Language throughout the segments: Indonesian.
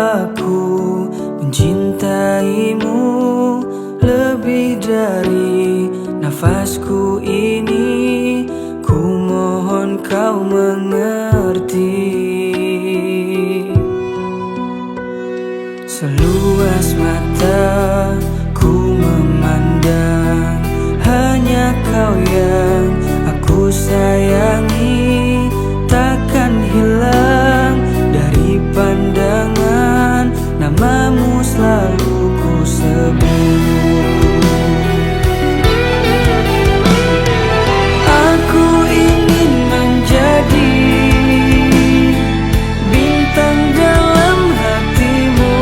aku mencintaimu lebih dari nafasku ini. Ku mohon kau mengerti. Seluas mata ku memandang, hanya kau yang aku sayangi. Takkan hilang dari pandangan, namamu selalu ku sebut. Aku ingin menjadi bintang dalam hatimu.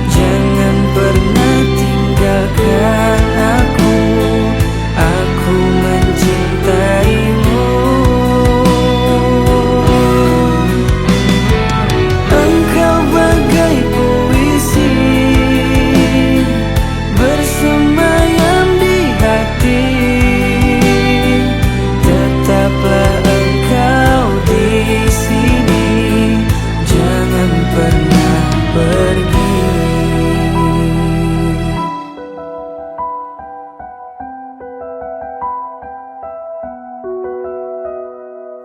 Jangan pernah tinggalkan aku mencintaimu. Engkau bagai puisi bersemayam di hati. Tetaplah engkau di sini, jangan pernah pergi.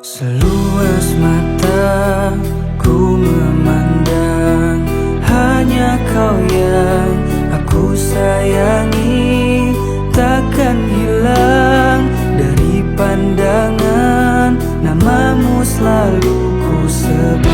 Seluas mata ku memandang, hanya kau yang aku sayangi. Takkan hilang dari pandangan, namamu selalu ku sebut.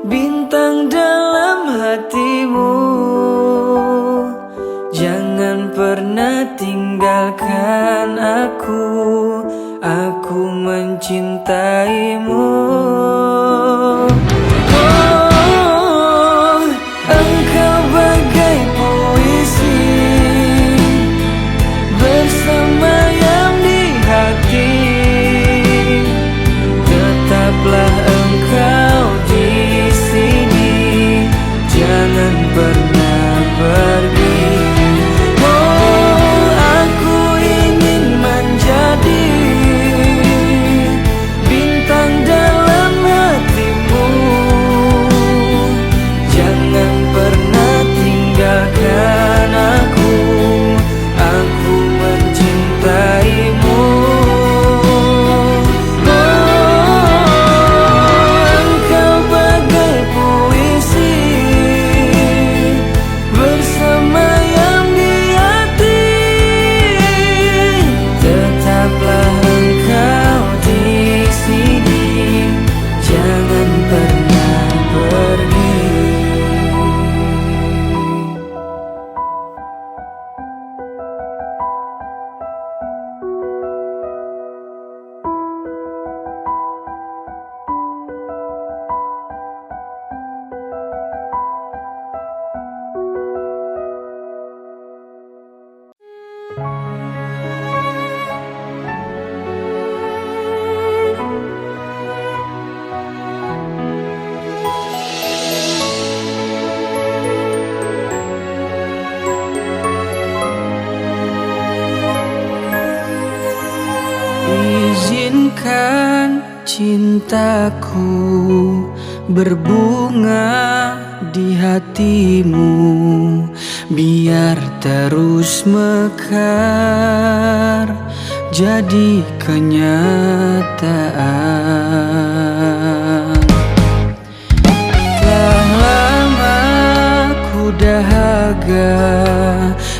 Bintang dalam hatimu, jangan pernah tinggalkan aku mencintaimu. Oh, engkau bagai puisi bersemayam di hati. Tetaplah engkau di sini, jangan pernah pergi. Oh, aku ingin menjadi bintang dalam hatimu. Jangan pernah tinggalkan aku mencintaimu. Izinkan cintaku berbunga di hatimu, biar terus mekar jadi kenyataan. Telah lama ku dahaga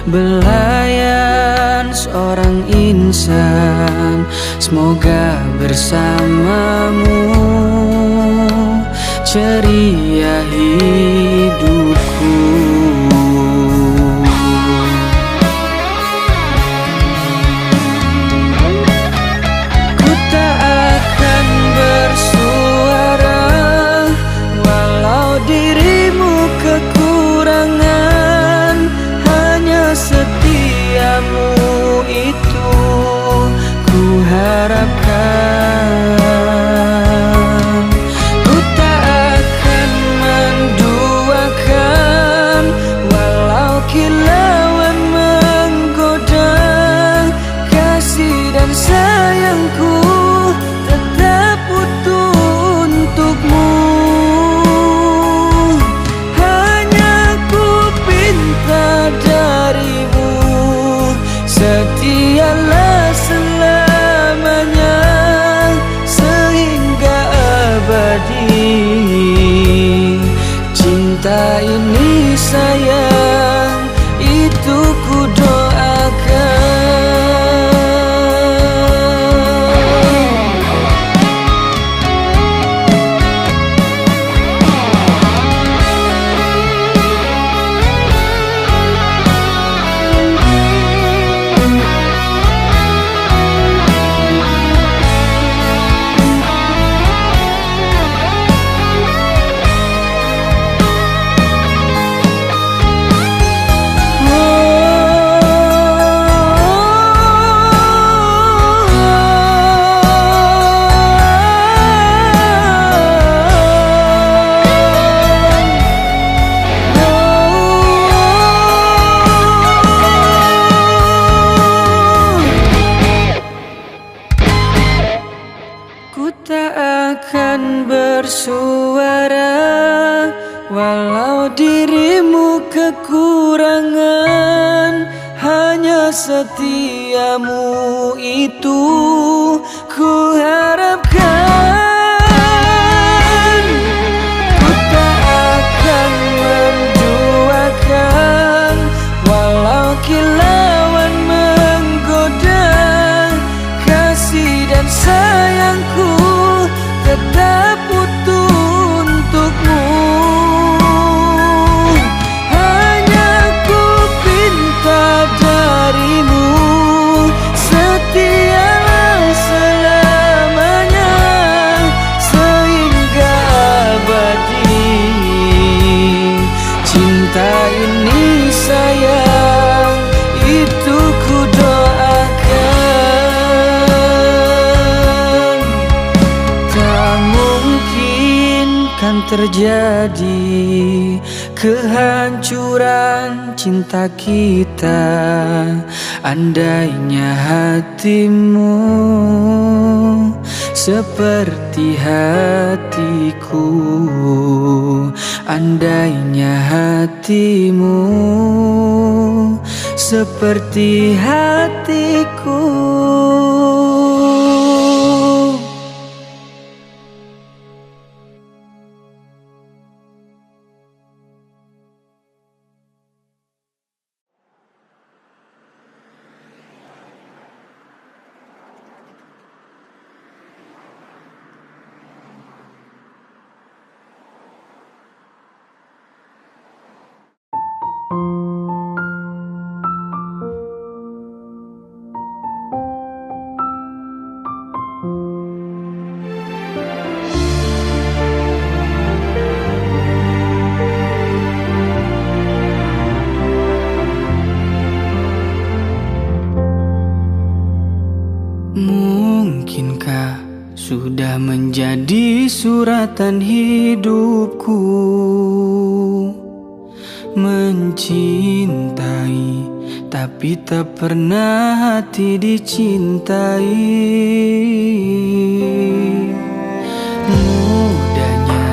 belayan seorang insan. Semoga bersamamu ceria hidupku. Ku tak akan bersuara walau dirimu kekuatan. cinta ini sayang, itu ku doakan. Ku tak akan bersuara walau dirimu kekurangan. Hanya setiamu itu ku harapkan. Ku tak akan menduakan walau kilauan menggoda. Kasih dan sayangku tetap utuh untukmu. Hanya ku pinta darimu, setialah selamanya sehingga abadi. Cinta ini sayang, itu ku doakan. Tak mungkin kan terjadi kehancuran cinta kita andainya hatimu seperti hatiku. Andainya hatimu seperti hatiku. Mungkinkah sudah menjadi suratan hidupku, mencintai tapi tak pernah hati dicintai. Mudahnya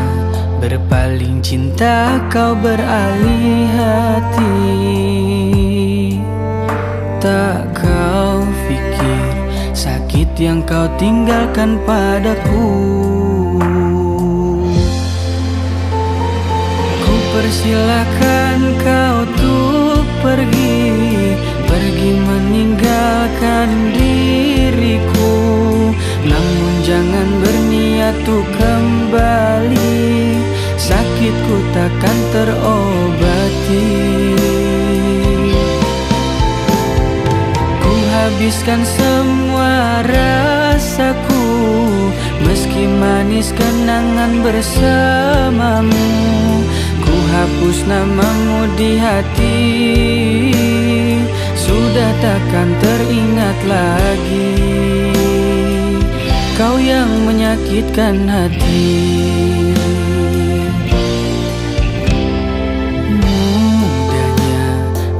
berpaling cinta, kau beralih hati. Tak kau pikir sakit yang kau tinggalkan padaku. Ku persilahkan kau untuk pergi, pergi meninggalkan diriku. Namun jangan berniat untuk kembali, sakitku takkan terobati. Habiskan semua rasaku, meski manis kenangan bersamamu. Ku hapus namamu di hati, sudah takkan teringat lagi. Kau yang menyakitkan hati.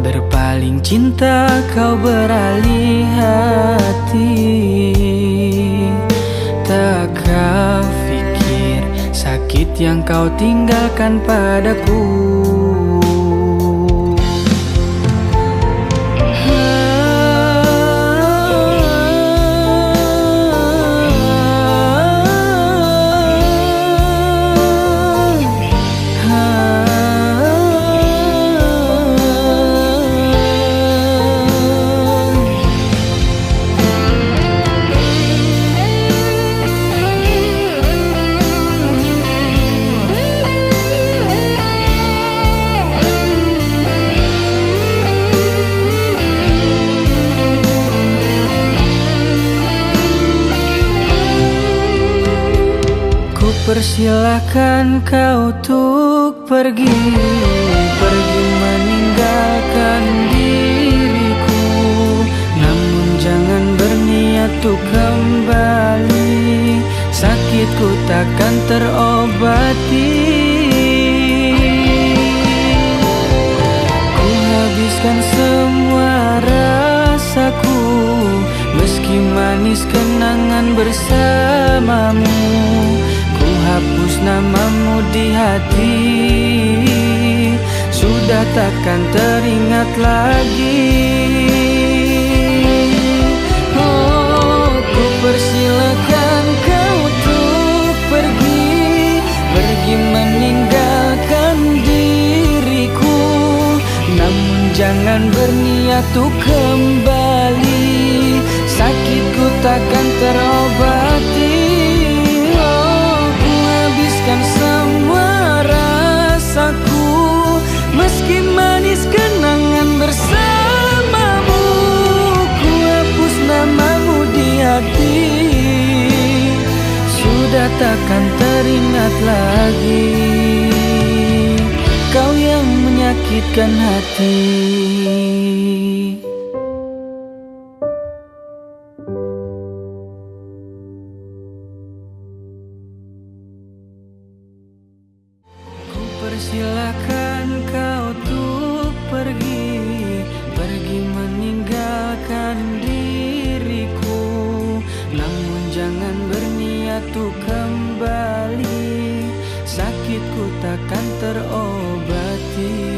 Berpaling cinta, kau beralih hati. Tak kau pikir sakit yang kau tinggalkan padaku. persilahkan kau untuk pergi, pergi meninggalkan diriku. Namun jangan berniat untuk kembali, sakitku takkan terobati. Ku habiskan semua rasaku, meski manis kenangan bersamamu. Ku hapus namamu di hati, sudah takkan teringat lagi. Oh, ku persilakan kau untuk pergi, pergi meninggalkan diriku. Namun jangan berniat untuk kembali, sakitku takkan terobati. Semua rasaku, meski manis kenangan bersamamu. Ku hapus namamu di hati, sudah takkan teringat lagi. Kau yang menyakitkan hati. Persilahkan kau untuk pergi, pergi meninggalkan diriku. Namun jangan berniat untuk kembali, sakitku takkan terobati.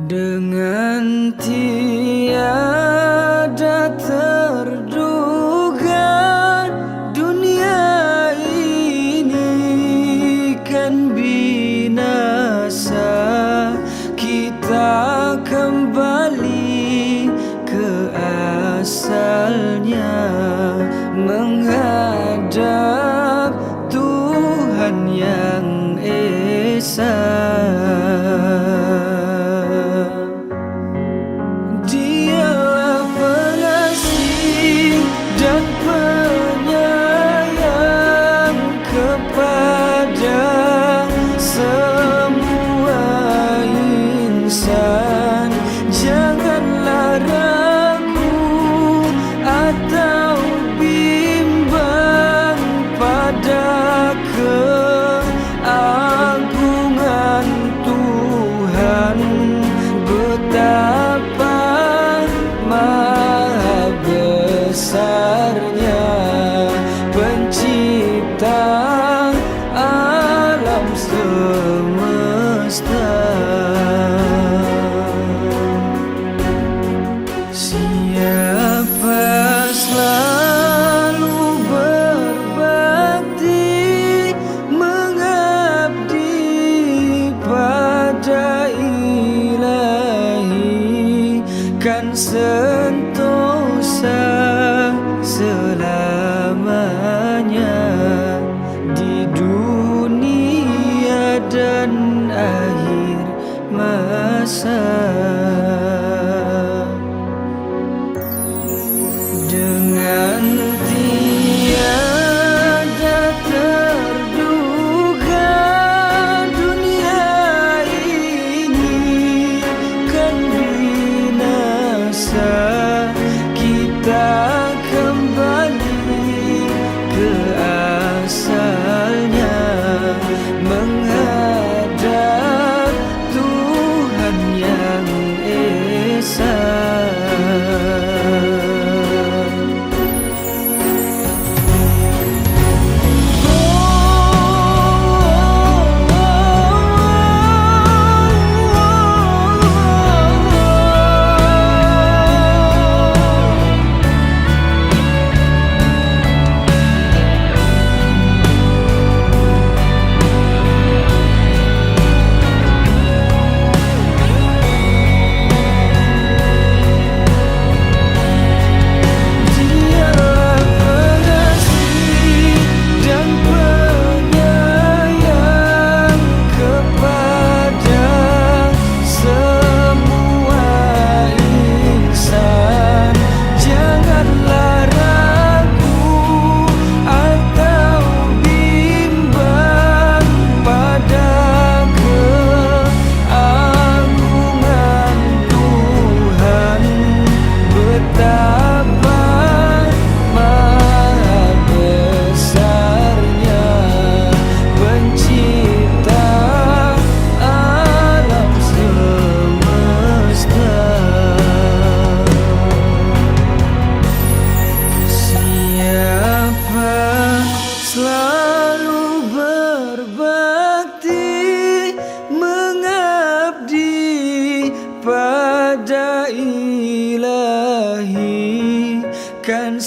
Dengan tiada terduga, dunia ini kan binasa. Kita kembali ke asalnya, menghadap Tuhan yang esa. Kan sentosa selamanya di dunia dan akhir masa. Dengan tiada terduga,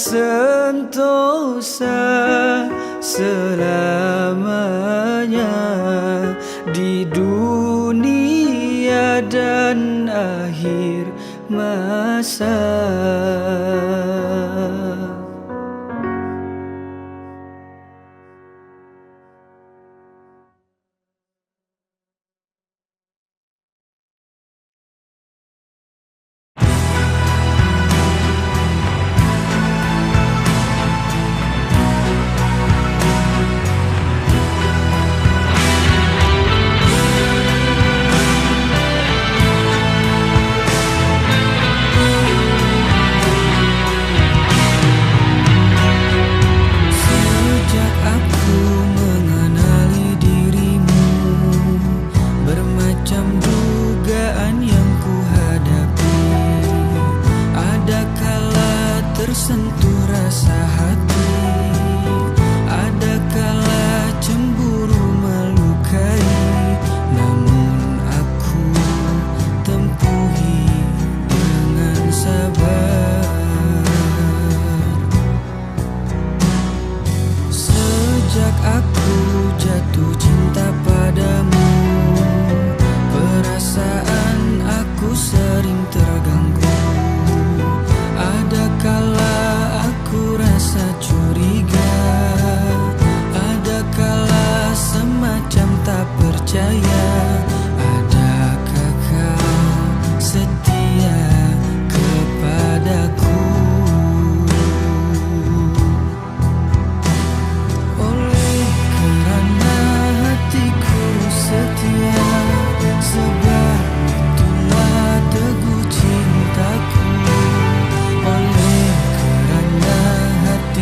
sentosa selamanya di dunia dan akhir masa. Tersentuh rasa hati, ada kala cemburu melukai, namun aku tempuhi dengan sabar. Sejak aku jatuh cinta padamu, perasaan aku sering terganggu. Ada kala aku rasa curiga, ada kala semacam tak percaya. Adakah kau setia kepadaku? Oleh kerana hatiku setia, sebab itulah teguh cintaku.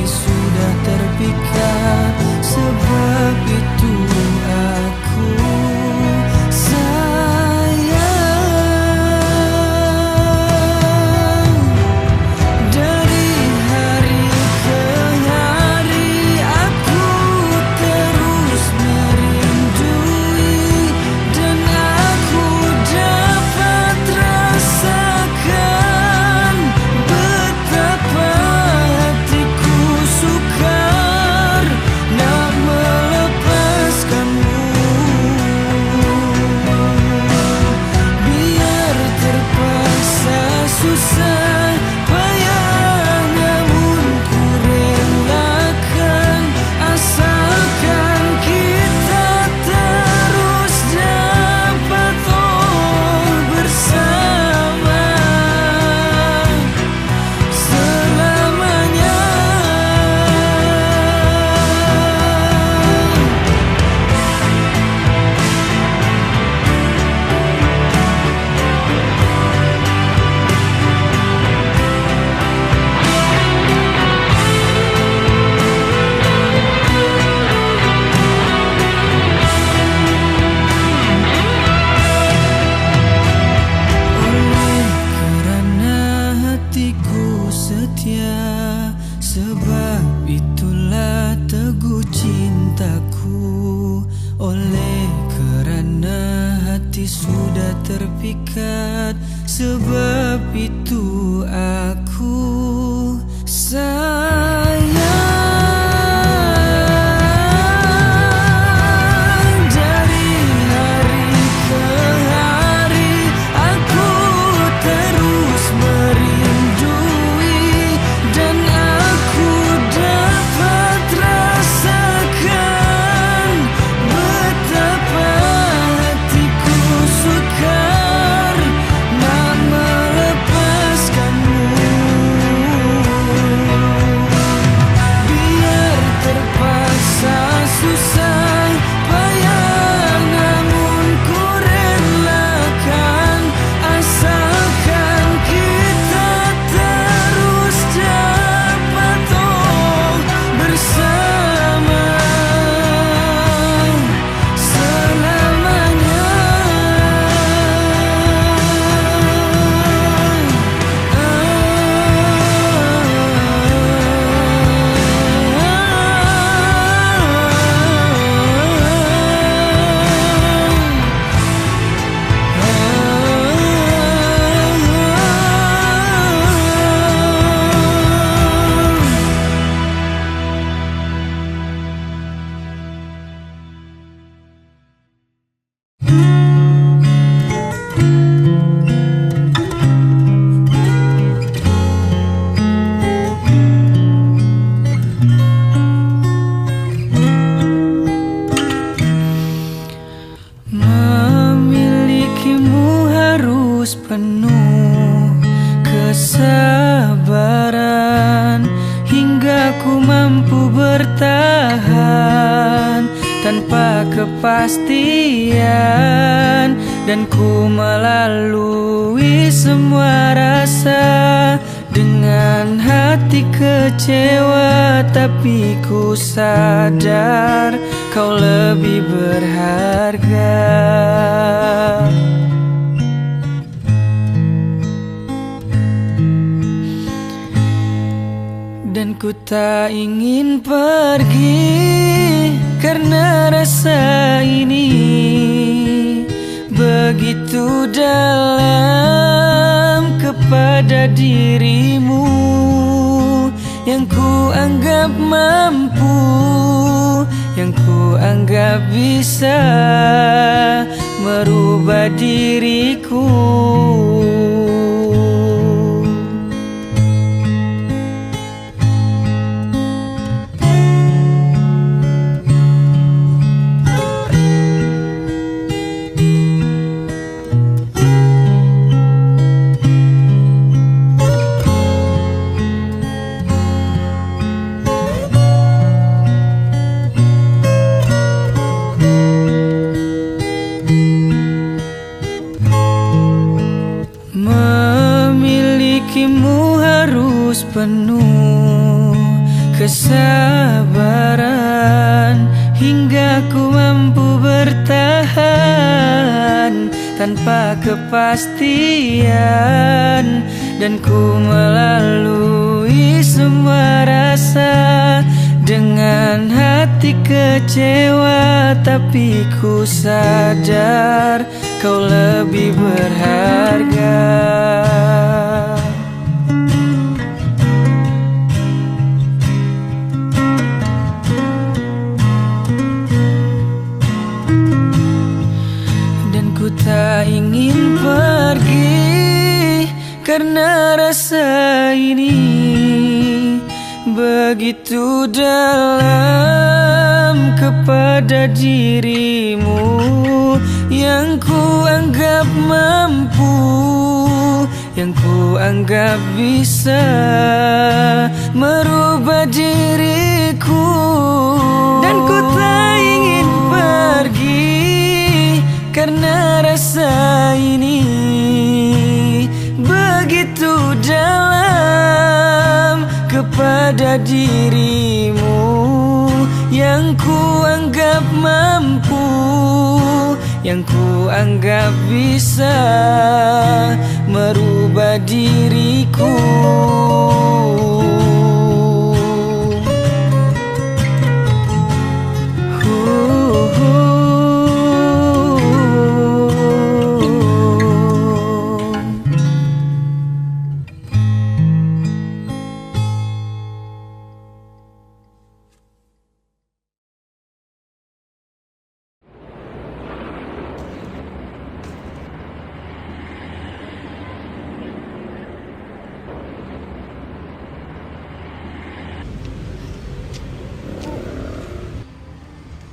Sudah terpikat, sebab itu aku sayang. Dari hari ke hari aku terus merindui, dan aku dapat rasakan betapa sukar nak melepaskanmu. Biar terpaksa susah payah, namun ku relakan, asalkan kita terus dapat bersama selamanya. Setia, sebab itulah teguh cintaku. Oleh kerana hati sudah terpikat, sebab itu aku sayang. Dari hari ke hari aku terus merindui, dan aku dapat rasakan betapa hatiku sukar nak melepaskanmu. kesabaran hingga ku mampu bertahan tanpa kepastian, dan ku melalui semua rasa dengan hati kecewa, tapi ku sadar kau lebih berharga. Dan ku tak ingin pergi karena rasa ini begitu dalam kepada dirimu yang ku anggap mampu, yang ku anggap bisa merubah diriku. Memilikimu harus penuh kesabaran hingga ku mampu bertahan tanpa kepastian, dan ku melalui semua rasa dengan hati kecewa, tapi ku sadar kau lebih berharga. Dan ku tak ingin pergi karena rasa ini begitu dalam kepada dirimu yang ku anggap mampu, yang ku anggap bisa merubah diriku. Dan ku tak ingin pergi karena rasa ini begitu dalam kepada dirimu yang ku anggap mampu, yang ku anggap bisa merubah diriku.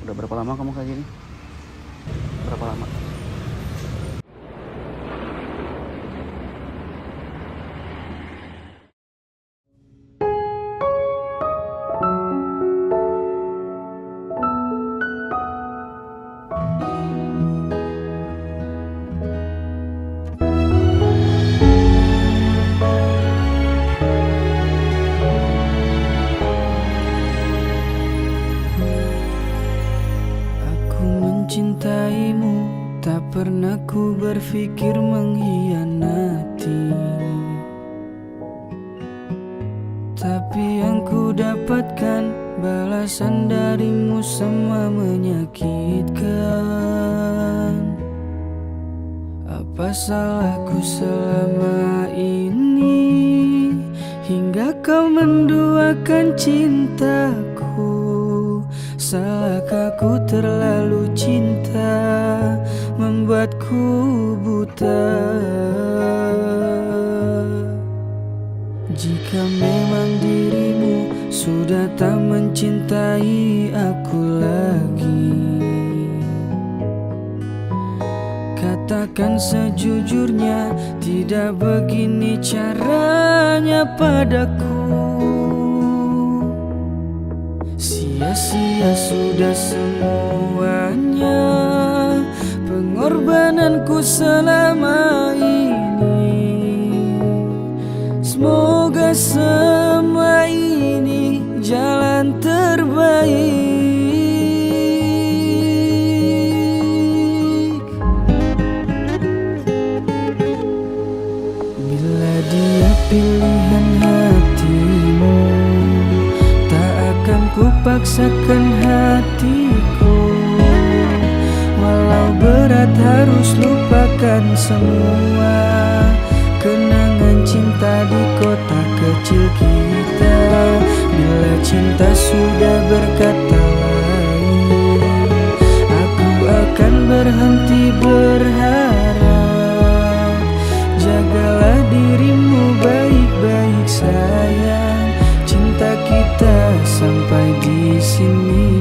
Udah berapa lama kamu kayak gini? Berapa lama? Mencintaimu tak pernah ku berpikir mengkhianati, tapi yang ku dapatkan balasan darimu semua menyakitkan. Apa salahku selama ini hingga kau menduakan cintaku? Salahkah ku terlalu cinta membuatku buta? Jika memang dirimu sudah tak mencintai aku lagi, katakan Katakan sejujurnya, tidak begini caranya padaku. Sia-sia sudah semuanya pengorbananku selama ini. Semoga semua ini jalan terbaik. Bila dia pilihan hatimu, tak akan ku paksakan hatiku. Walau berat harus lupakan semua kenangan cinta di kota kecil kita. Bila cinta sudah berkata lain, aku akan berhenti berharap. Jagalah dirimu baik-baik sayang, cinta kita sampai di sini.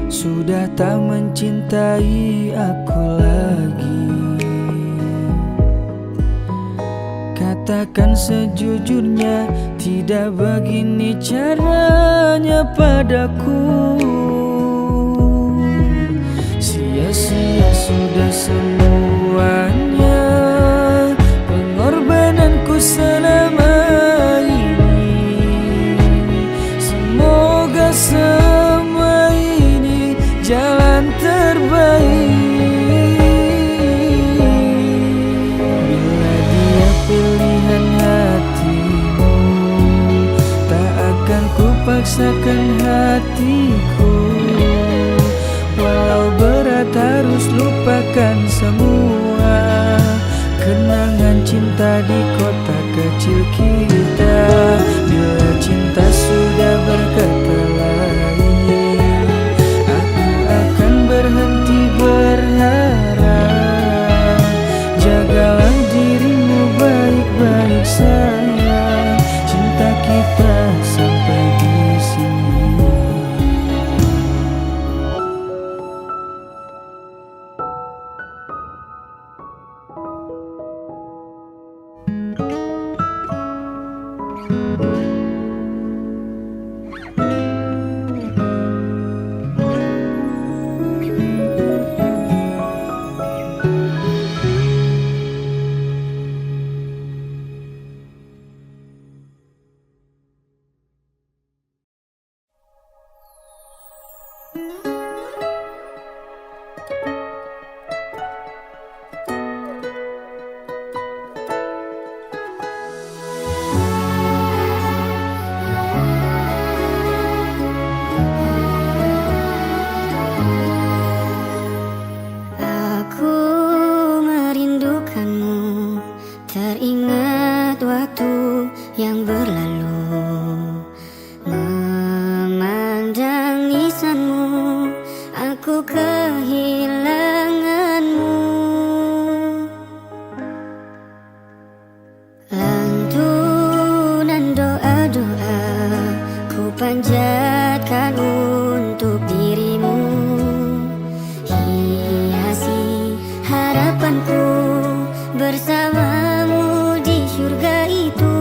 Sudah tak mencintai aku lagi, katakan sejujurnya, tidak begini caranya padaku. Sia-sia sudah semuanya pengorbananku selama ini. Semoga semua ini jalan terbaik. Bila dia pilihan hatimu, tak akan ku paksakan hatiku. Walau berat harus lupakan semua kenangan cinta di kota kecil kita. Bila cinta sudah berkata lain, aku akan berhenti berharap. Jagalah dirimu baik-baik sayang, cinta kita sampai di sini. Teringat waktu yang berlalu, memandang nisanmu, aku kehilanganmu. Lantunan doa-doa ku panjatkan untuk dirimu, hiasi harapanku bersamamu di surga itu.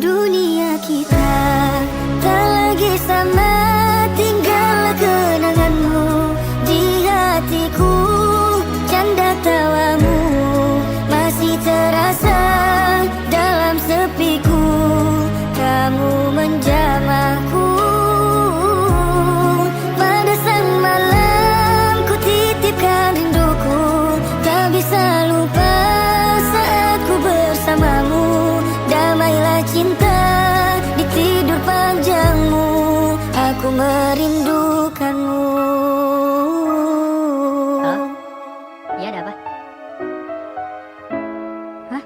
Dunia kita tak lagi sama, tinggal kenanganmu di hatiku. Canda tawamu masih terasa dalam sepiku, kamu menjamahku. Pada sang malam ku titipkan rinduku, tak bisa lupa saat ku bersamamu. Damailah cinta di tidur panjangmu, aku merindukanmu. Halo? Iya, ada apa? Hah?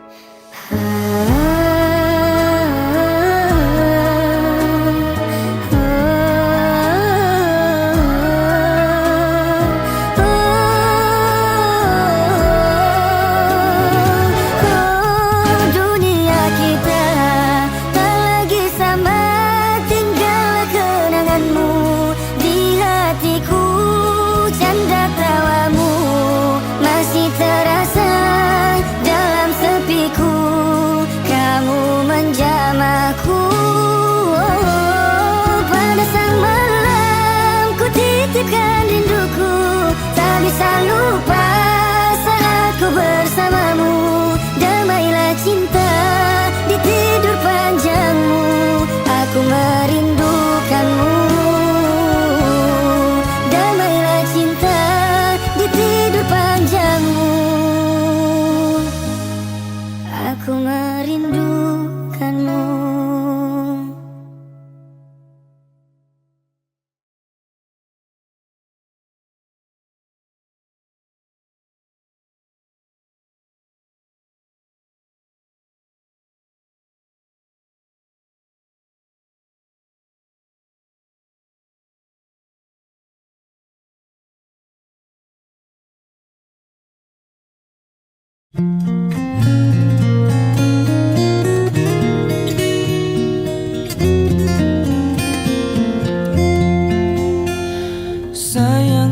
Sayang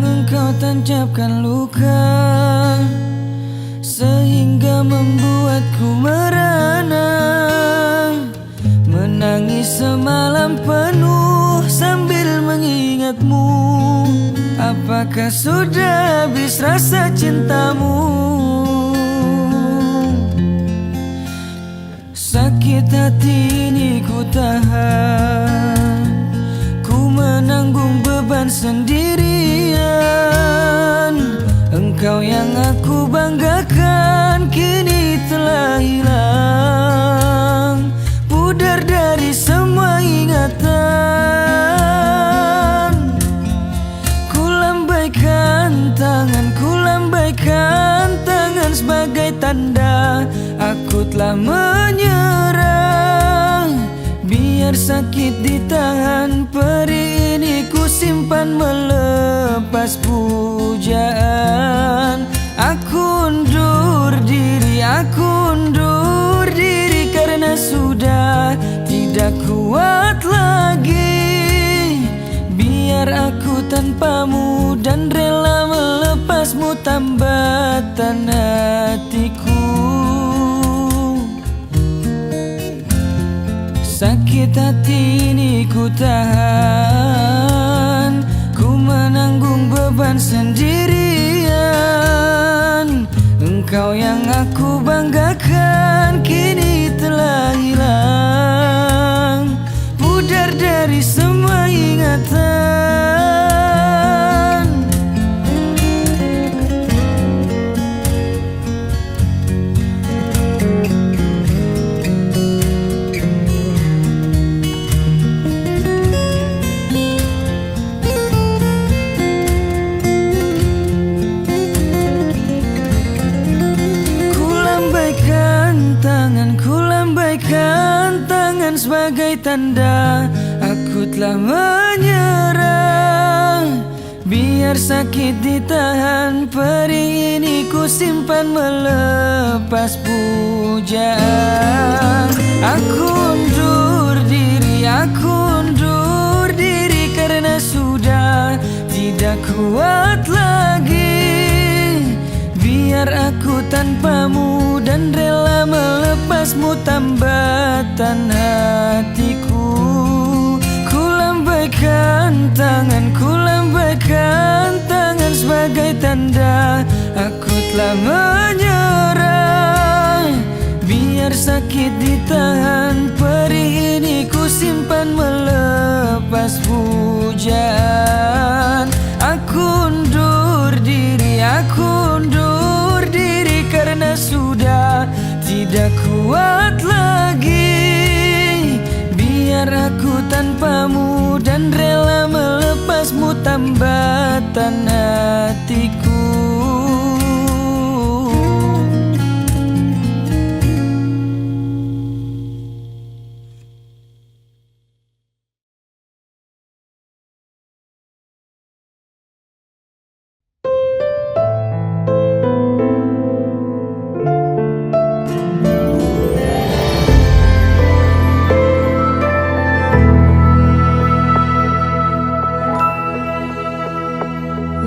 engkau tancapkan luka sehingga membuatku merana, menangis semalam penuh sambil mengingatmu. Apakah sudah habis rasa cintamu? Sakit hati ini ku tahan, ku menanggung beban sendirian. Engkau yang aku banggakan kini telah hilang, pudar dari semua ingatan. Ku lambaikan tangan sebagai tanda aku telah menyerah. Biar sakit ditahan, perih ini ku simpan melepas pujaan. Aku undur diri karena sudah tidak kuat lagi. Biar aku tanpamu dan rela melepasmu tambatan hatiku. Sakit hati ini ku tahan, ku menanggung beban sendirian. Engkau yang aku banggakan kini telah hilang, pudar dari semua ingatan. Ku lambaikan tangan sebagai tanda aku telah menyerah. Biar sakit ditahan, perih ini ku simpan melepas pujaan. Aku undur diri karena sudah tidak kuat lagi. Biar aku tanpamu dan rela melepasmu tambatan hatiku. Ku lambaikan tangan sebagai tanda aku telah menyerah. Biar sakit ditahan, perih ini ku simpan melepas pujaan. Aku undur diri karena sudah tidak kuat lagi. Biar aku tanpamu dan rela melepasmu tambatan hatiku.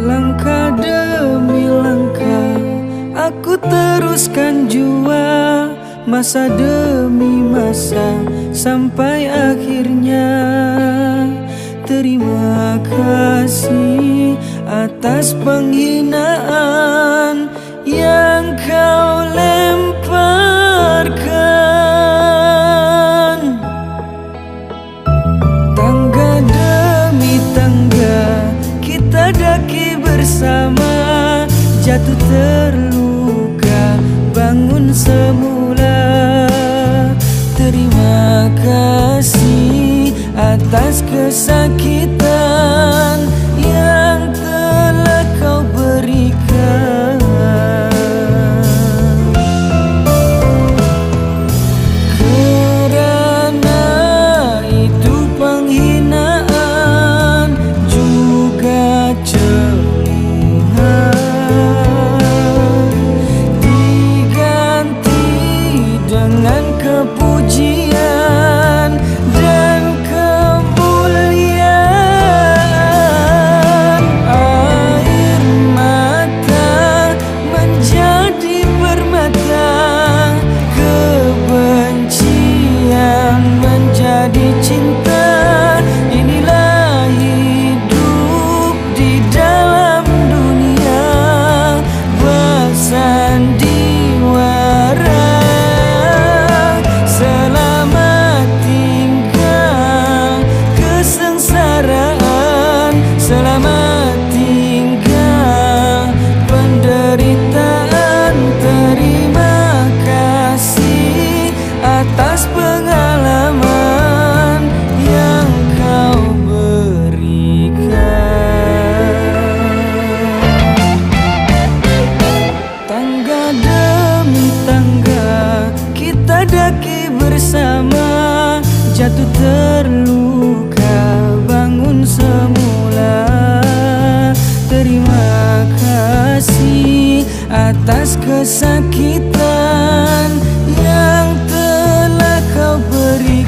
Langkah demi langkah aku teruskan jua, masa demi masa sampai akhirnya. Terima kasih atas penghinaan yang kau lemparkan. Tangga demi tangga kita daki bersama, jatuh terluka bangun semula. Terima kasih atas kesakitan yang telah kau berikan. Kerana itu penghinaan juga celihan. kesakitan yang telah kau berikan.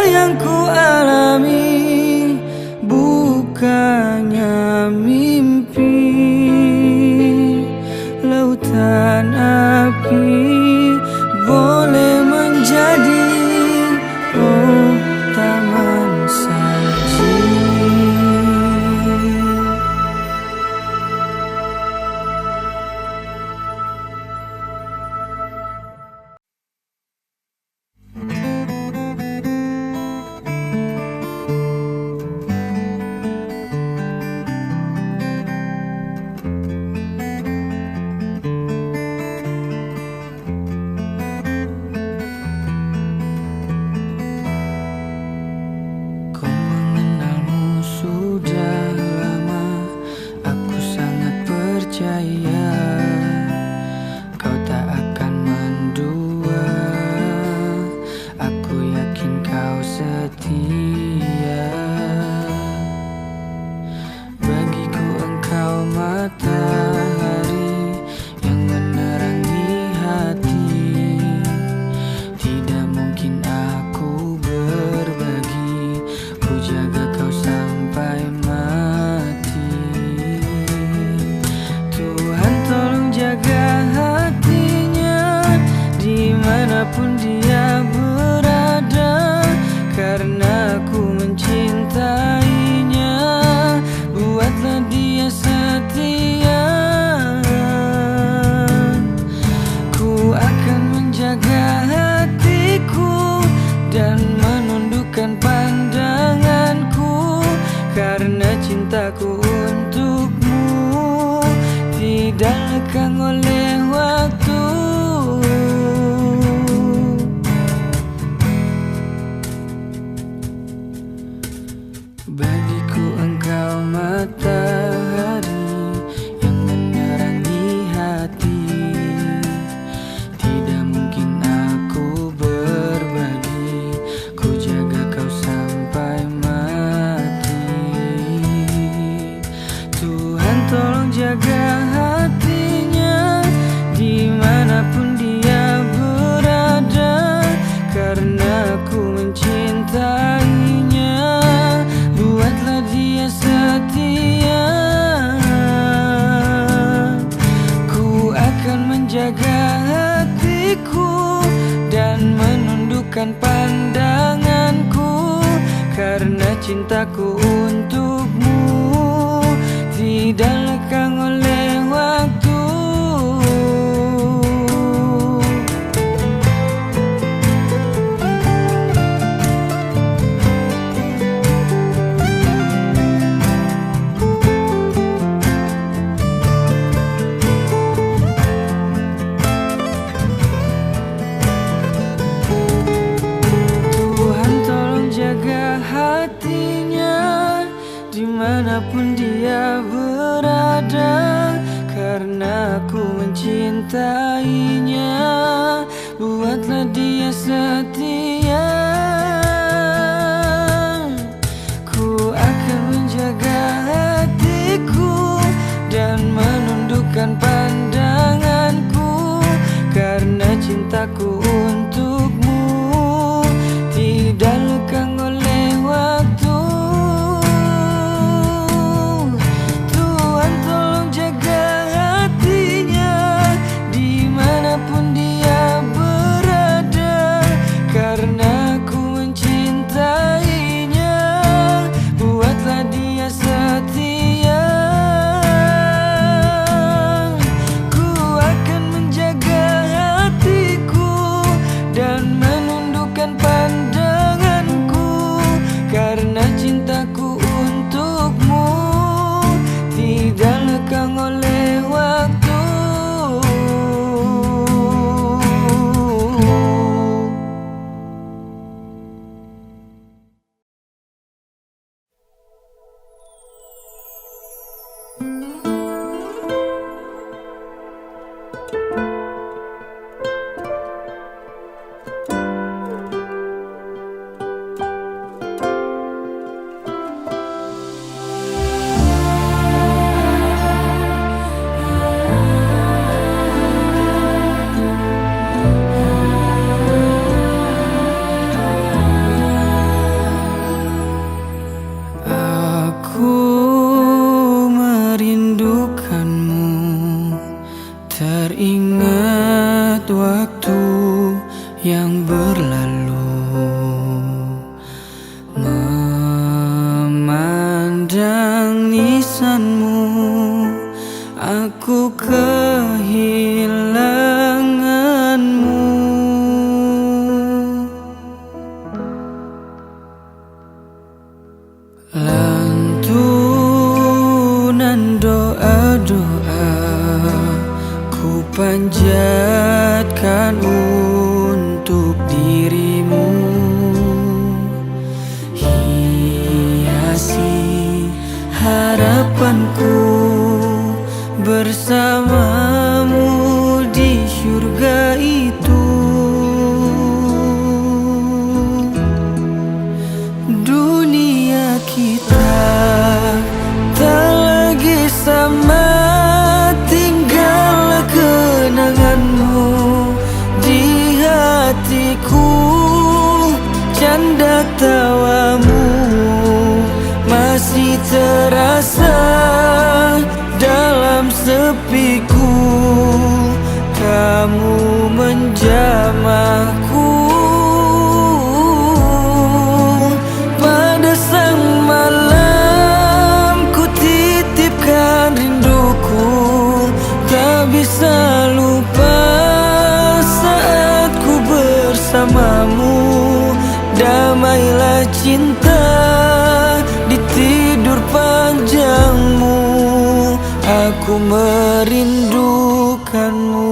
Yang ku alami bukannya mimpi. Lautan api boleh menjadi taman salji. Kau tak akan mendua, aku yakin kau setia. Bagiku engkau matahari yang menerangi hati. Tidak mungkin aku berbagi, ku jaga kau sampai mati. Tuhan tolong jaga hatinya dimanapun dia berada, karena aku mencintainya. Buatlah dia setia. Ku akan menjaga hatiku dan menundukkan pandanganku, karena cintaku untukmu tidak lekang oleh waktu. Bagiku engkau matahari yang menerangi hati. Tidak mungkin aku berbagi, ku jaga kau sampai mati. Tuhan tolong jaga hatinya dimanapun dia berada, karena aku mencintainya. Buatlah dia setia. Ku akan menjaga hatiku dan menundukkan pandanganku, karena cintaku untukmu tidak lekang oleh waktu. dimanapun dia berada, karena aku mencintainya. Buatlah dia setia, ku akan menjaga hatiku dan menundukkan pandanganku, karena cintaku untukmu tidak lekang oleh waktu. Tuhan tolong jaga hatinya dimanapun dia berada, karena aku mencintainya. Buatlah dia setia, ku akan menjaga hatiku dan menundukkan pandanganku, karena cintaku untukmu tidak lekang oleh waktu. Aku merindukanmu, teringat waktu yang berlalu, memandang nisanmu, aku kehilanganmu. Lantunan doa-doa ku panjatkan untuk dirimu, hiasi harapanku bersamamu di surga itu. Dunia kita tak lagi sama, tinggal kenanganmu di hatiku. Canda tawamu masih terasa dalam sepiku, kamu menjamahku. Pada sang malam ku titipkan rinduku, tak bisa lupa saat ku bersamamu. Damailah cinta di tidur panjangmu, aku merindukanmu.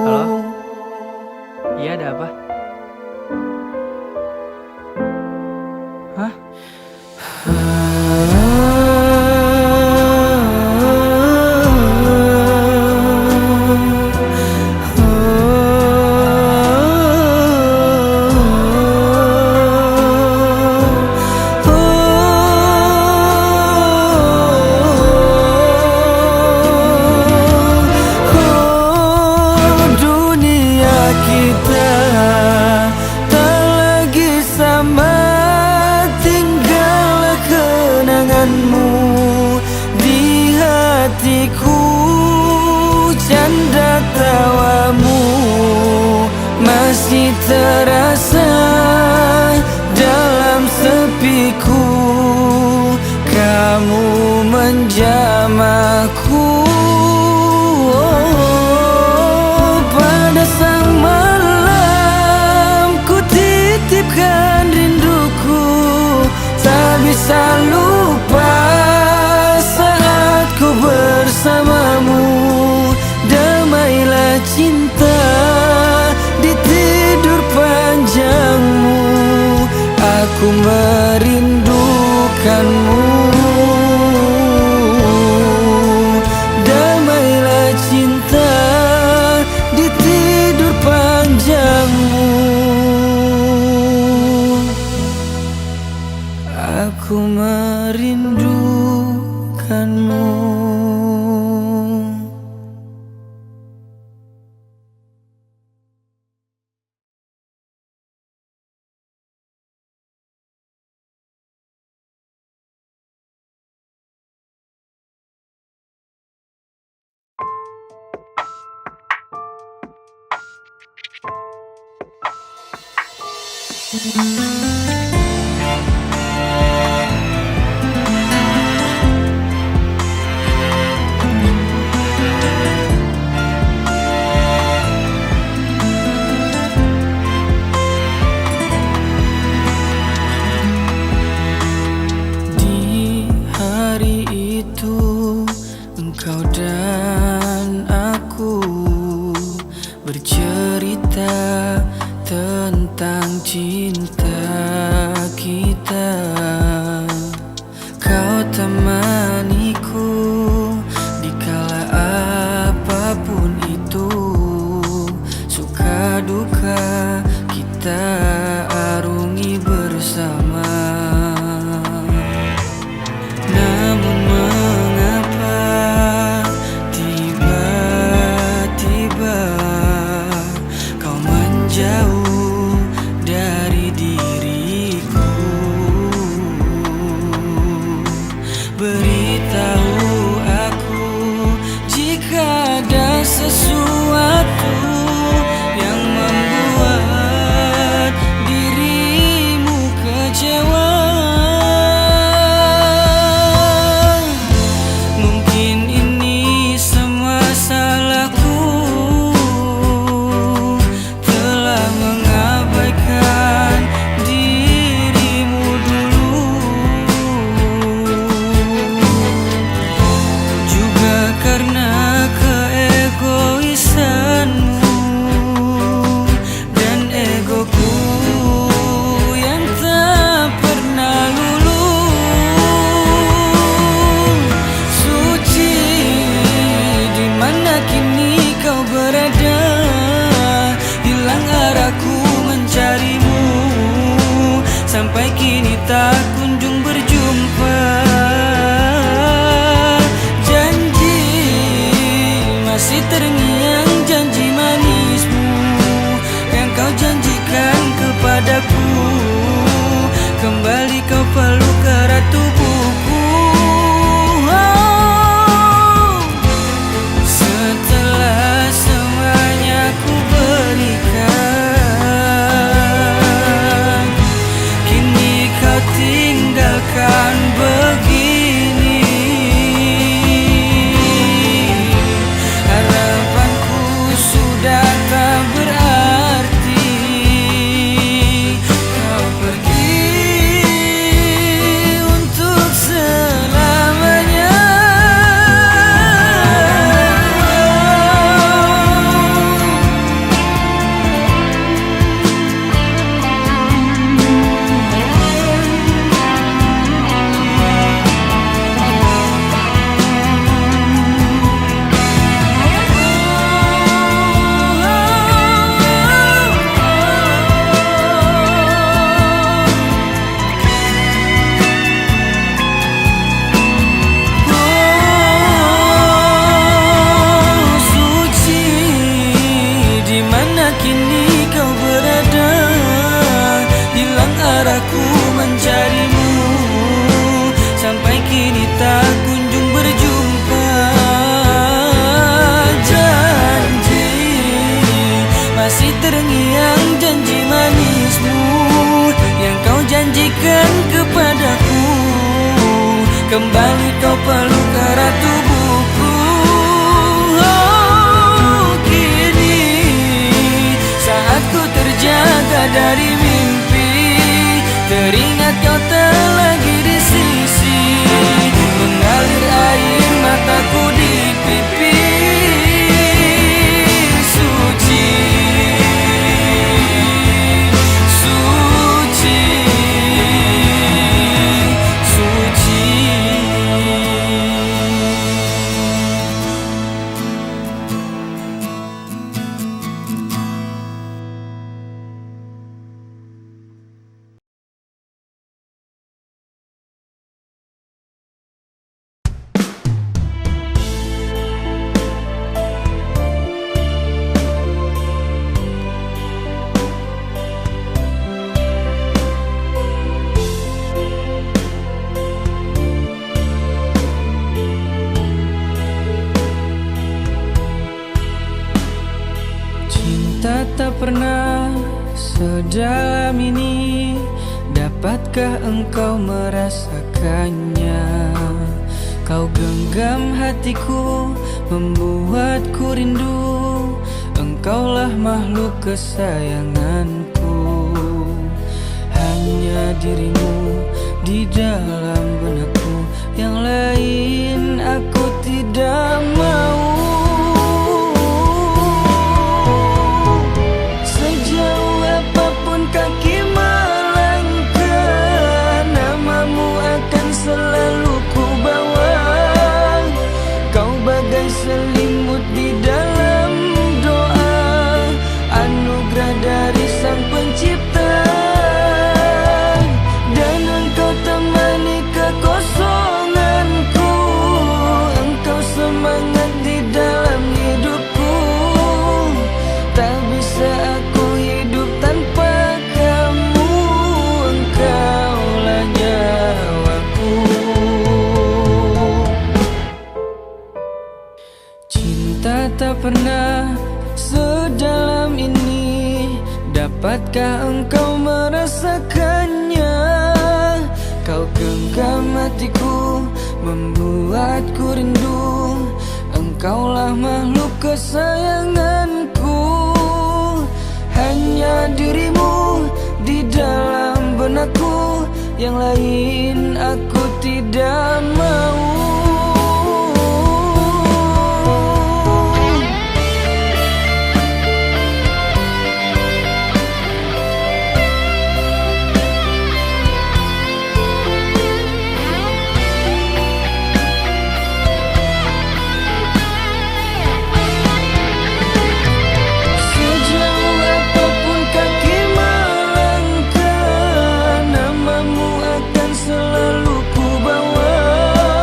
Halo? Iya, ada apa? Hah? Di hatiku, canda tawamu masih terasa dalam sepiku, kamu menjamahku. Pada sang malam ku titipkan rinduku, tak bisa lupa saat ku bersamamu. Damailah cinta di tidur panjangmu, aku merindukanmu. Damailah cinta di tidur panjangmu. Aku merindukanmu. Di hari itu engkau dan aku bercerita tentang cinta kita. Kau temaniku di kala apapun itu, suka duka kita arungi bersama. Namun mengapa tiba-tiba kau menjauh dari diriku? Beritahu aku jika ada sesuatu yang membuat dirimu kecewa. Mungkin ini semua salahku, telah mengabaikan dirimu dulu. Juga karena keegoisanmu dan egoku yang tak pernah luluh. Suci, di mana kini kau berada? Hilang arahku mencarimu, sampai kini tak kunjung berjumpa. Janji masih terngiang, janji manismu yang kau janjikan kepadaku. Kembali kau peluk erat tubuhku. Setelah semuanya ku berikan, kini kau tinggalkan begini. Harapanku sudah tak berarti. Kau pergi untuk selamanya. Suci, di mana kini kau berada? Hilang arahku mencarimu, sampai kini tak kunjung berjumpa. Janji masih terngiang, janji manismu yang kau janjikan kepadaku. Kembali kau peluk erat tubuhku. Kini saat ku terjaga dari mimpi, teringat kau tak lagi di sisi. Mengalir air mataku di pipi. Suci, suci. dalam ini, dapatkah engkau merasakannya? Kau genggam hatiku, membuatku rindu. Engkaulah makhluk kesayanganku. Hanya dirimu di dalam benakku, yang lain aku tidak mau. Sejauh apapun kaki melangkah, namamu akan selalu ku bawa. Kau bagai selimut di dalam doa, anugerah dari Sang Pencipta. Dan engkau temani kekosonganku, engkau semangat di dalam hidupku. Tak bisa aku hidup tanpa kamu, engkaulah nyawaku. Cinta tak pernah sedalam ini, dapatkah engkau merasakannya? Kau genggam hatiku, membuatku rindu. Engkaulah makhluk kesayanganku. Hanya dirimu di dalam benakku, yang lain aku tidak mau. Selalu ku bawa.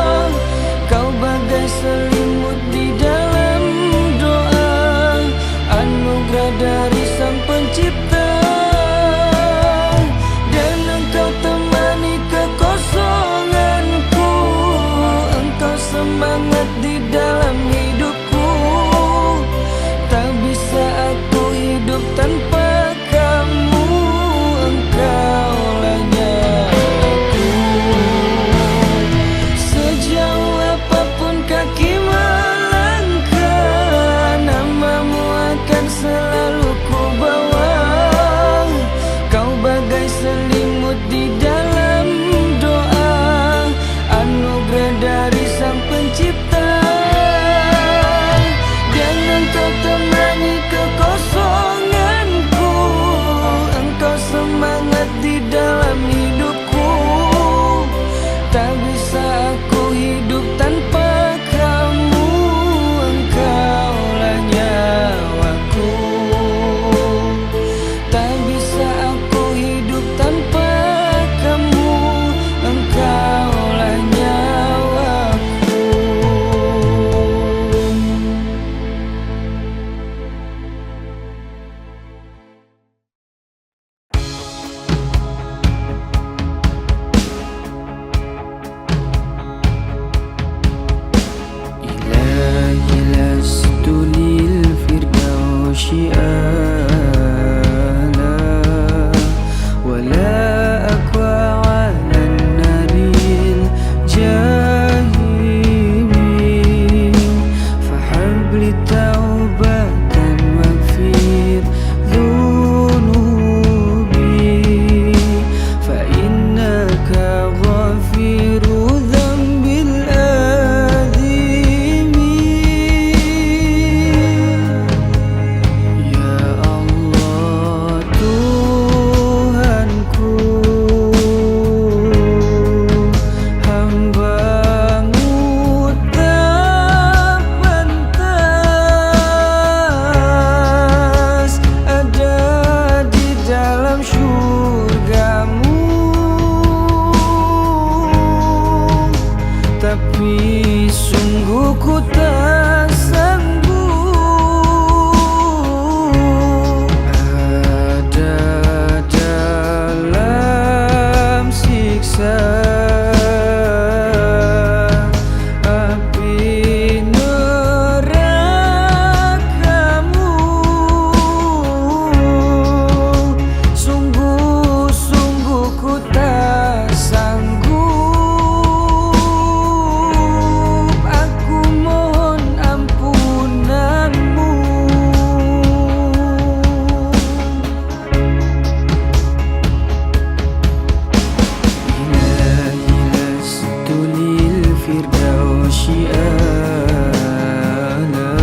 firdausi a'la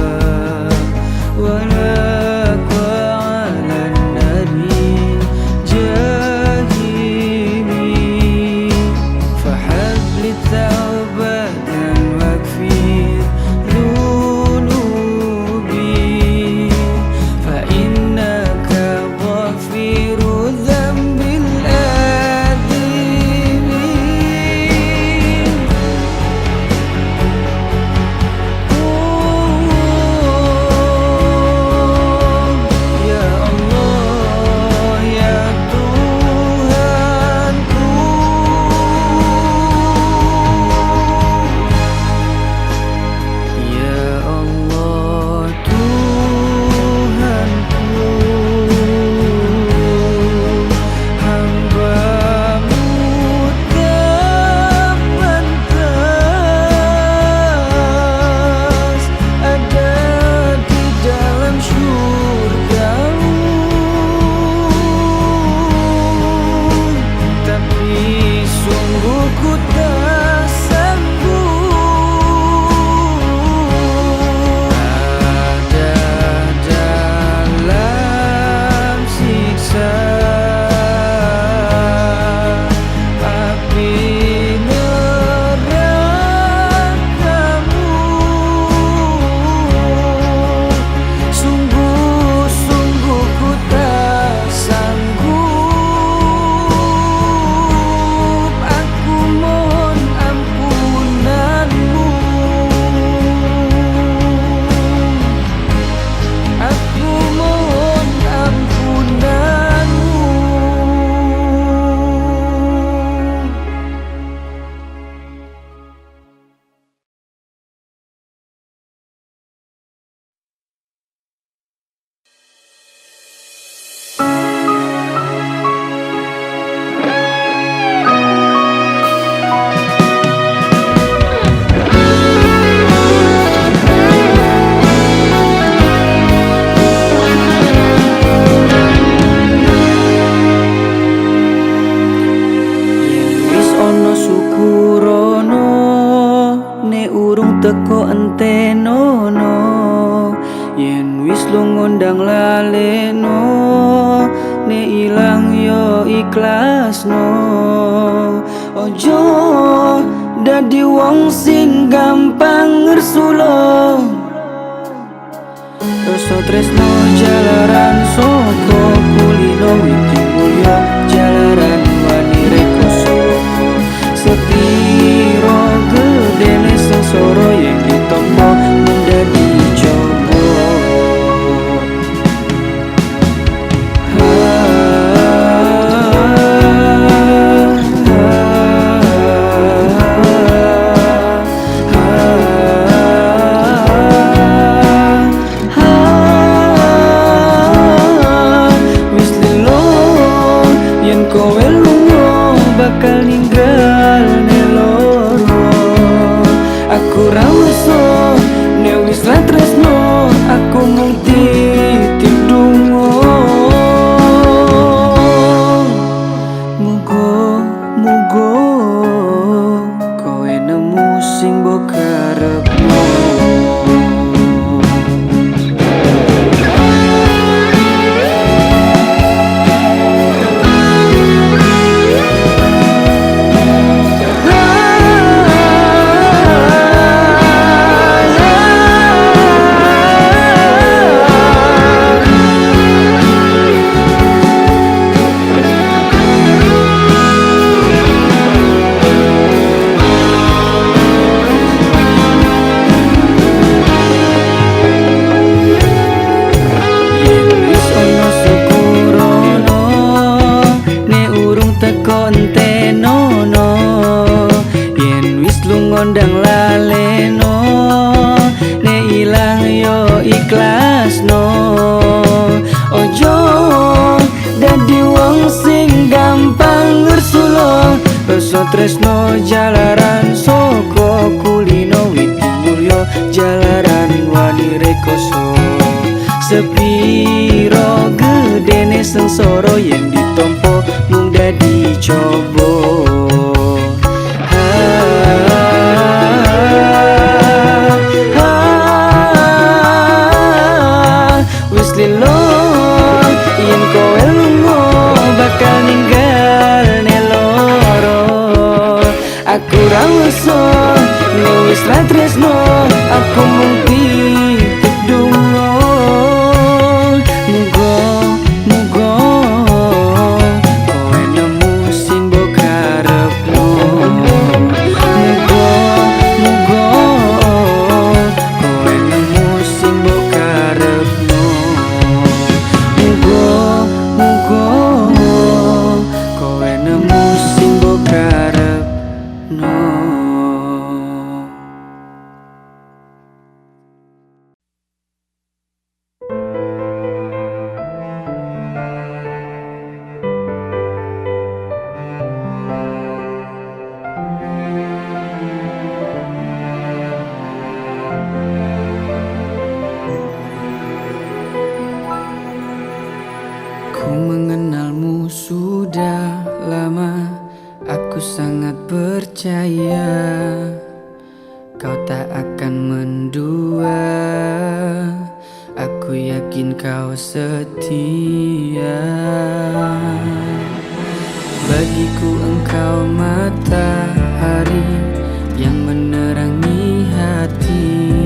wa laqwa 'alan nabi jahimi fahabli taubatan wakfir dhunubi fa innaka ghafiru dzambil adhimin. Ya Allah ya Tuhanku, ya Allah Tuhanku, hamba-Mu tak pantas ada di dalam syurga-Mu, tapi sungguh ku tak sanggup ada dalam siksa api neraka-Mu. Sungguh-sungguh ku tak sanggup, aku mohon ampunan-Mu, aku mohon ampunan-Mu. Wis ana syukurono nek urung teko entenono, yen wis lu ngundang laleno nek ilang yo ikhlasno. Ojo dadi wong sing gampang ngersula, rasa tresno jalaran soko kulino witi mulya jalaran wani rekoso. Sepiro gedene sengsara yang ditompo mudah dicoba. Wis lilo yen kowe lunga bakal ninggal neloro. Aku ra weso nek wis ra tresno, aku mung titip donga. Muga-muga kowe nemu sing mbok karepno. Ngondang laleno nek ilang yo ikhlasno. Ojo dadi wong sing gampang ngersula, rasa tresno jalaran soko kulino witi mulya jalaran wani rekoso. Sepiro gedene sengsara yang ditompo mung dadi coba. Aku rawoso wis ra tresno, aku mung titip donga. Muga kowe nemu sing mbok karepno. Muga kowe nemu sing mbok karepno. Muga kowe nemu sing mbok karepno. Ku mengenalmu sudah lama, aku sangat percaya kau tak akan mendua. Aku yakin kau setia. Bagiku engkau matahari yang menerangi hati.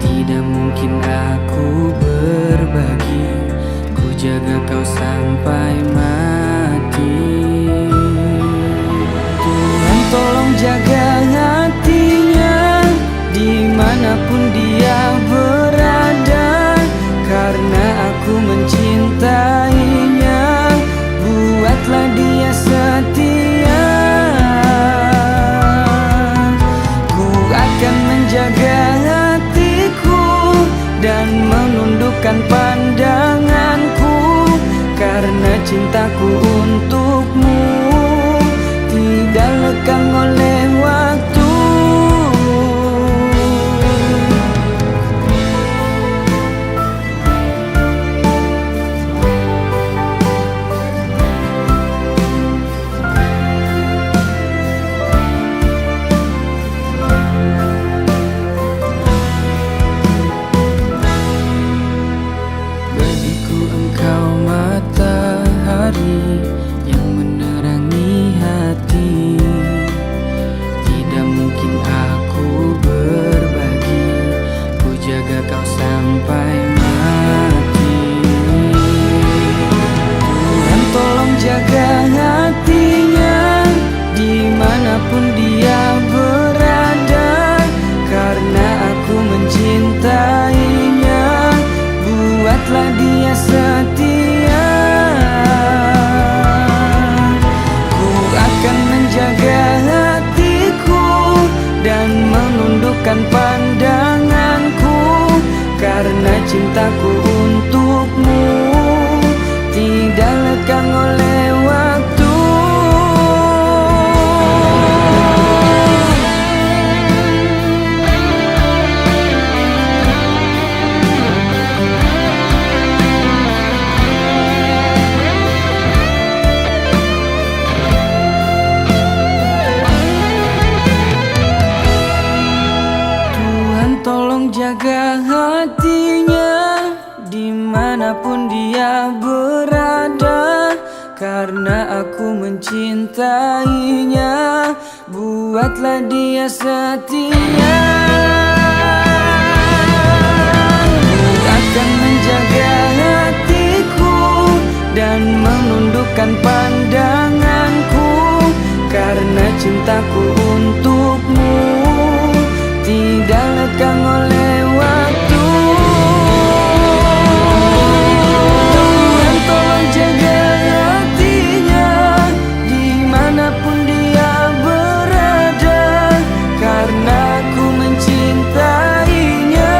Tidak mungkin aku berbagi, ku jaga kau sampai mati. Tuhan tolong jaga hatinya dimanapun dia berada, karena aku mencintainya. Buatlah dia setia. Ku akan menjaga hatiku dan menundukkan pandanganku, karena cintaku untukmu tidak lekang oleh waktu. Bagiku engkau matahari yang menerangi hati. Tidak mungkin aku berbagi, ku jaga kau sampai mati. Tuhan tolong jaga hatinya dimanapun dia berada, karena aku mencintainya. Buatlah dia setia. Ku akan menjaga hatiku dan menundukkan pandanganku, karena cintaku untukmu tidak lekang oleh waktu. Tolong jaga hatinya dimanapun dia berada, karena aku mencintainya. Buatlah dia setia. Ku akan menjaga hatiku dan menundukkan pandanganku, karena cintaku untukmu tidak lekang oleh waktu. Tuhan tolong jaga hatinya dimanapun dia berada, karena aku mencintainya.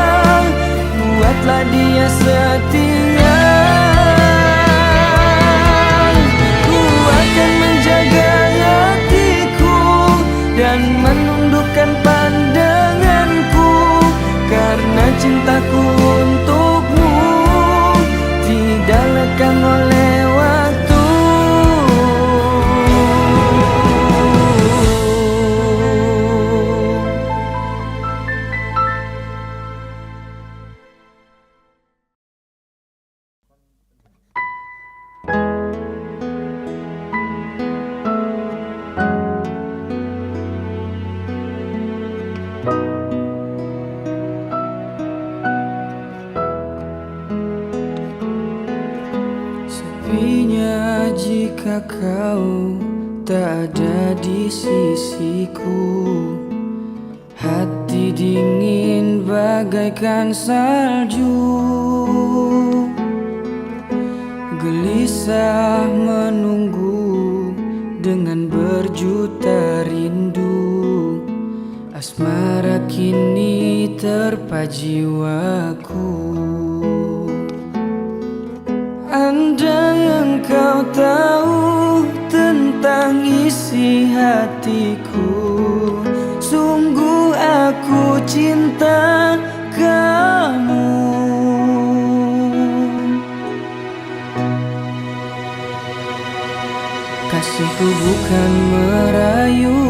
Buatlah dia setia. Ku akan menjaga hatiku dan menundukkan pandanganku, karena cintaku untukmu tidak lekang oleh waktu. jika kau tak ada di sisiku. Hati dingin bagaikan salju, gelisah menunggu dengan berjuta rindu. Asmara kini terpa jiwaku. Andai engkau tahu tentang isi hatiku, sungguh aku cinta kamu. Kasihku bukan merayu,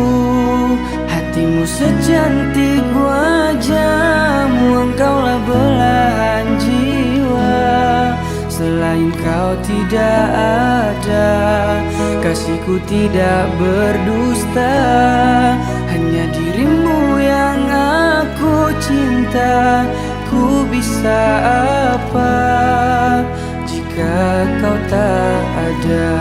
hatimu secantik wajahmu. Engkaulah belahan jiwa, selain kau tidak ada. Kasihku tidak berdusta, hanya dirimu yang aku cinta. Ku bisa apa jika kau tak ada?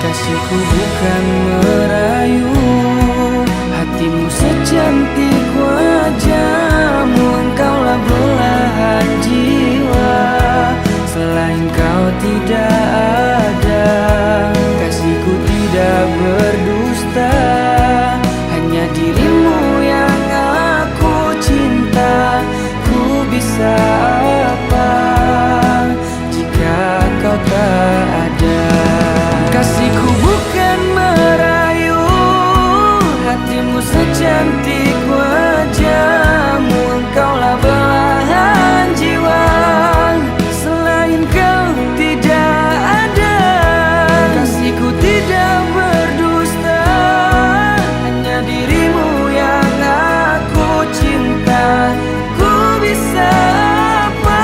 Kasihku bukan merayu, hatimu secantik wajahmu. Engkaulah belahan jiwa, selain kau tidak ada. Kasihku tidak berdusta, hanya dirimu yang aku cinta. Ku bisa apa jika kau tak ada? Kasihku bukan merayu, hatimu secantik wajahmu. Engkaulah belahan jiwa, selain kau tidak ada. Kasihku tidak berdusta, hanya dirimu yang aku cinta. Ku bisa apa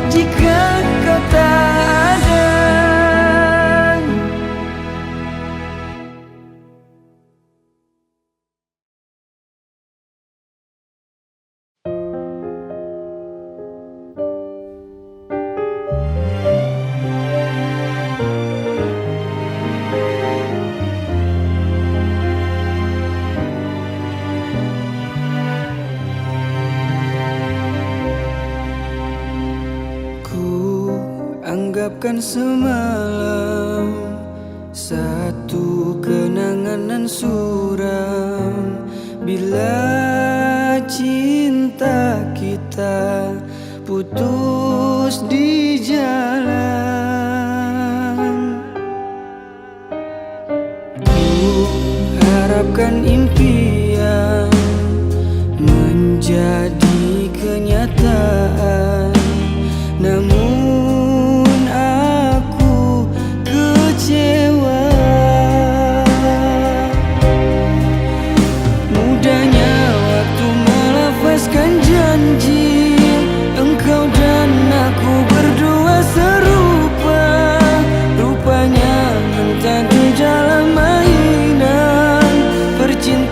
jika kau tak ada? Anggapkan semalam satu kenangan nan suram. Bila cinta kita putus di jalan, ku harapkan impian menjadi kenyataan. Namun aku kecewa, mudahnya waktu melafazkan janji. Engkau dan aku berdua serupa, rupanya entah di dalam mainan percintaan.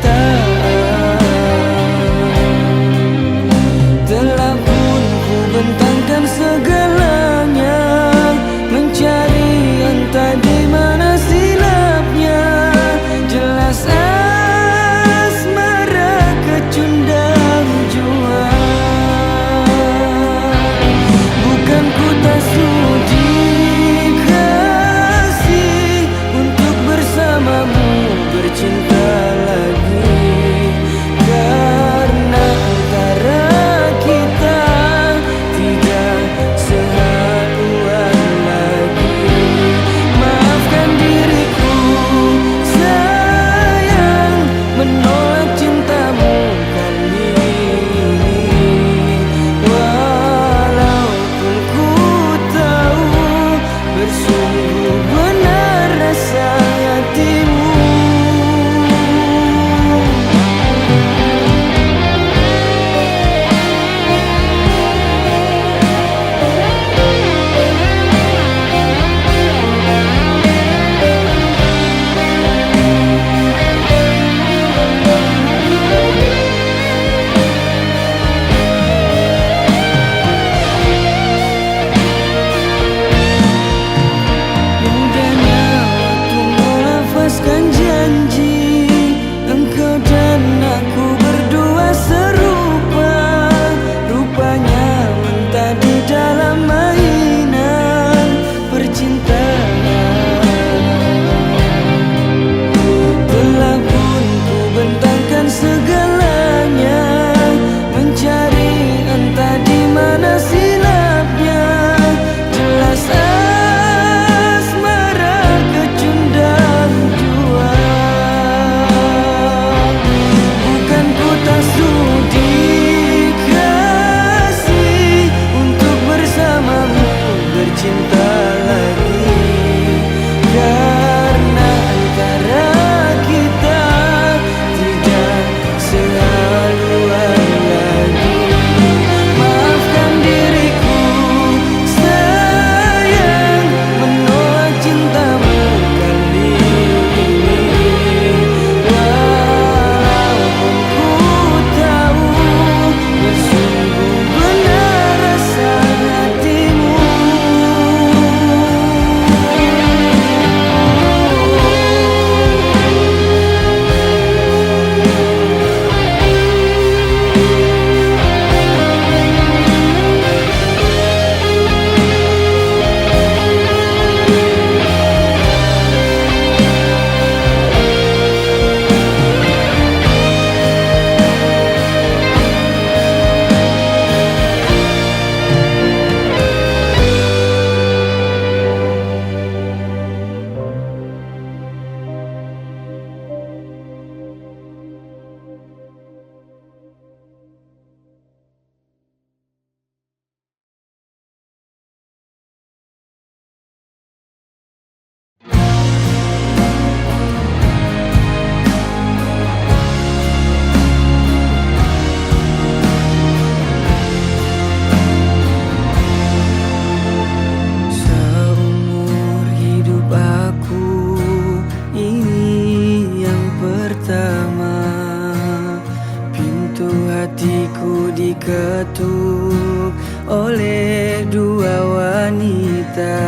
diketuk oleh dua wanita,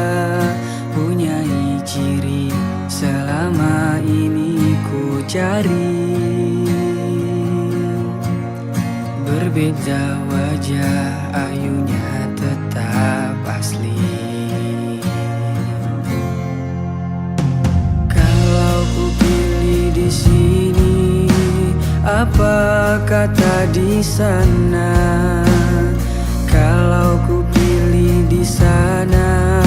punyai ciri selama ini ku cari. Berbeda wajah, ayunya tetap asli. Kalau ku pilih di sini, apa kata di sana? Kalau ku pilih di sana,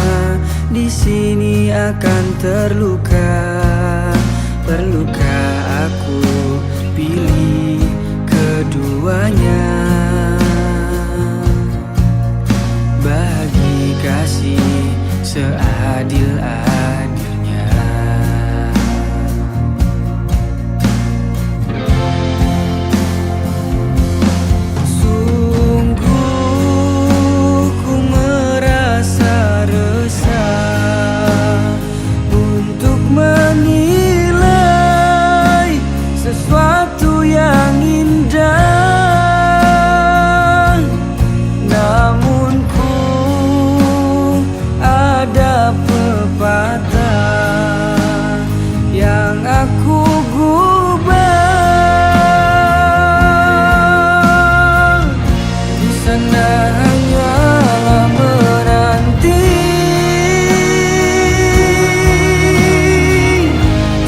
di sini akan terluka. Perlukah aku pilih keduanya? Bagi kasih seadil-adilnya. Sungguh ku merasa resah untuk menilai sesuatu yang indah. Namun ku ada pepatah yang aku gubah. Di sana hanyalah menanti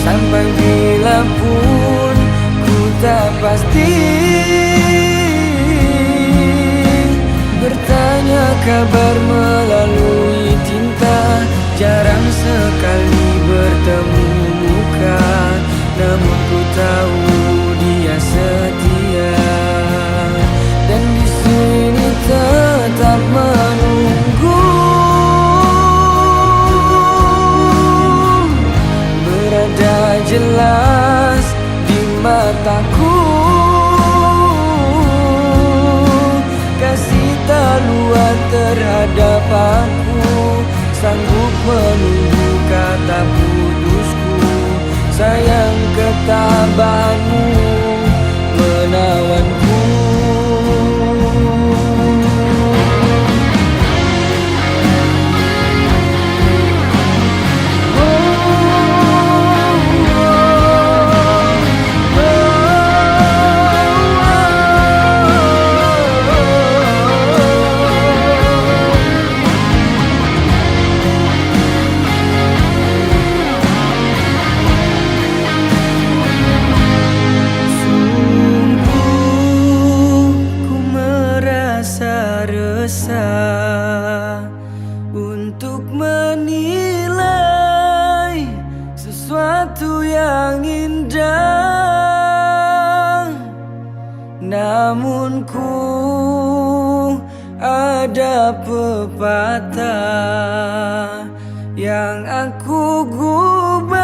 sampai bila pun ku tak pasti. Bertanya kabar melalui tinta, jarang sekali bertemu muka. Namun ku tahu dia setia, dan di sini tetap menunggu. Berada jelas di mataku, kasih tak luar terhadap aku. Sanggup menunggu kata putusku. Sayang ketabahanmu menawanku. Resah untuk menilai sesuatu yang indah. Namun ku ada pepatah yang aku gubah.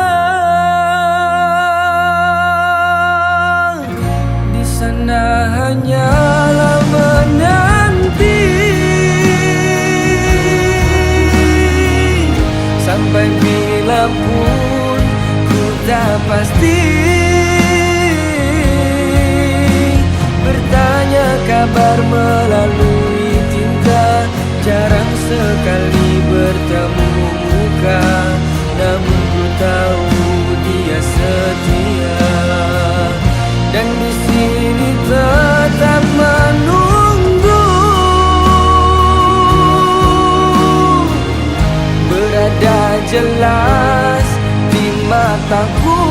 Di sana hanyalah menanti sampai bila pun ku tak pasti. Bertanya kabar melalui tinta, jarang sekali bertemu muka. Namun ku tahu dia setia, dan di sini tetap menunggu. Berada jelas di mataku,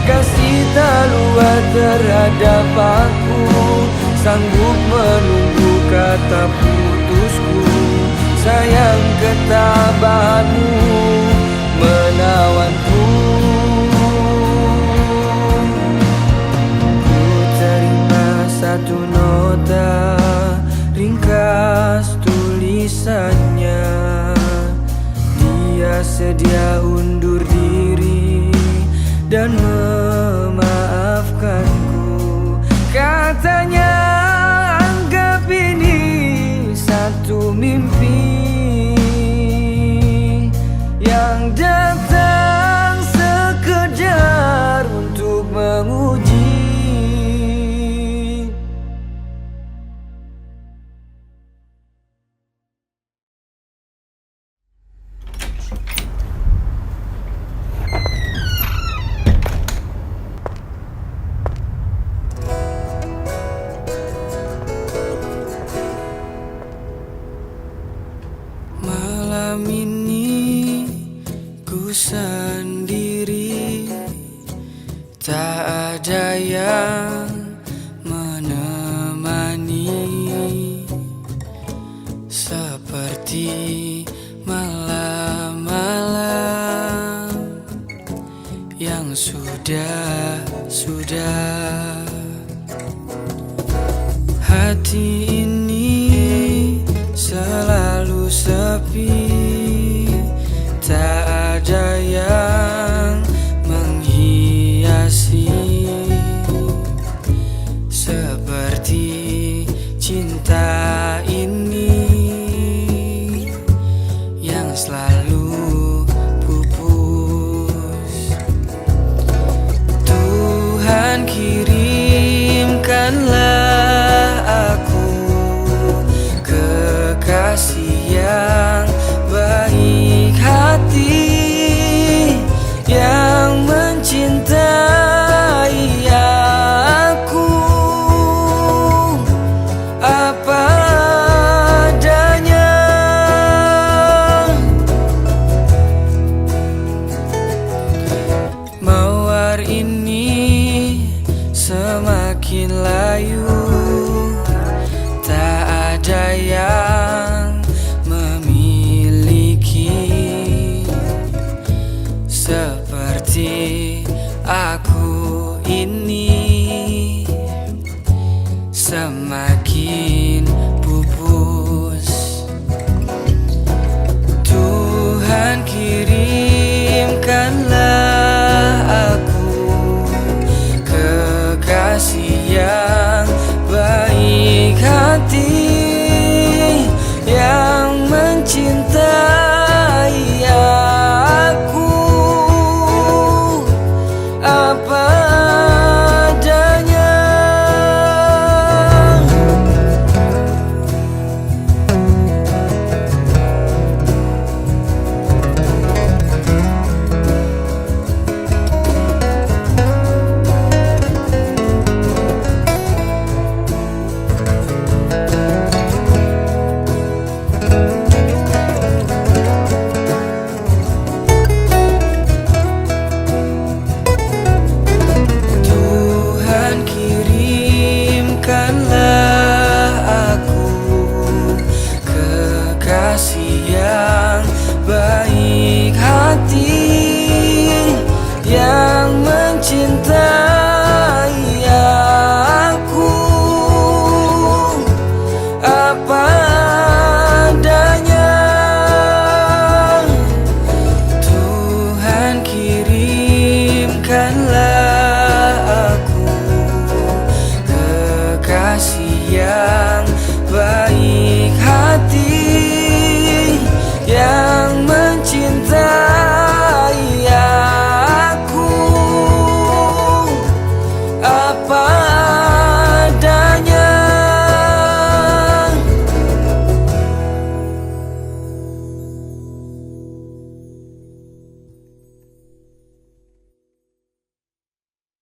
kasih tak luar terhadap aku. Sanggup menunggu kata putusku. Sayang ketabahanmu menawanku. Ku terima satu nota ringkas tulisannya. Dia sedia undur diri dan memaafkanku. Katanya anggap ini satu mimpi yang datang sekedar untuk menguji. malam ini ku sendiri, tak ada yang menemani. Seperti malam-malam yang sudah hati ini selalu sepi, tak ada yang menghiasi. Seperti cinta ini yang selalu pupus. Tuhan kirimkanlah aku kekasih yang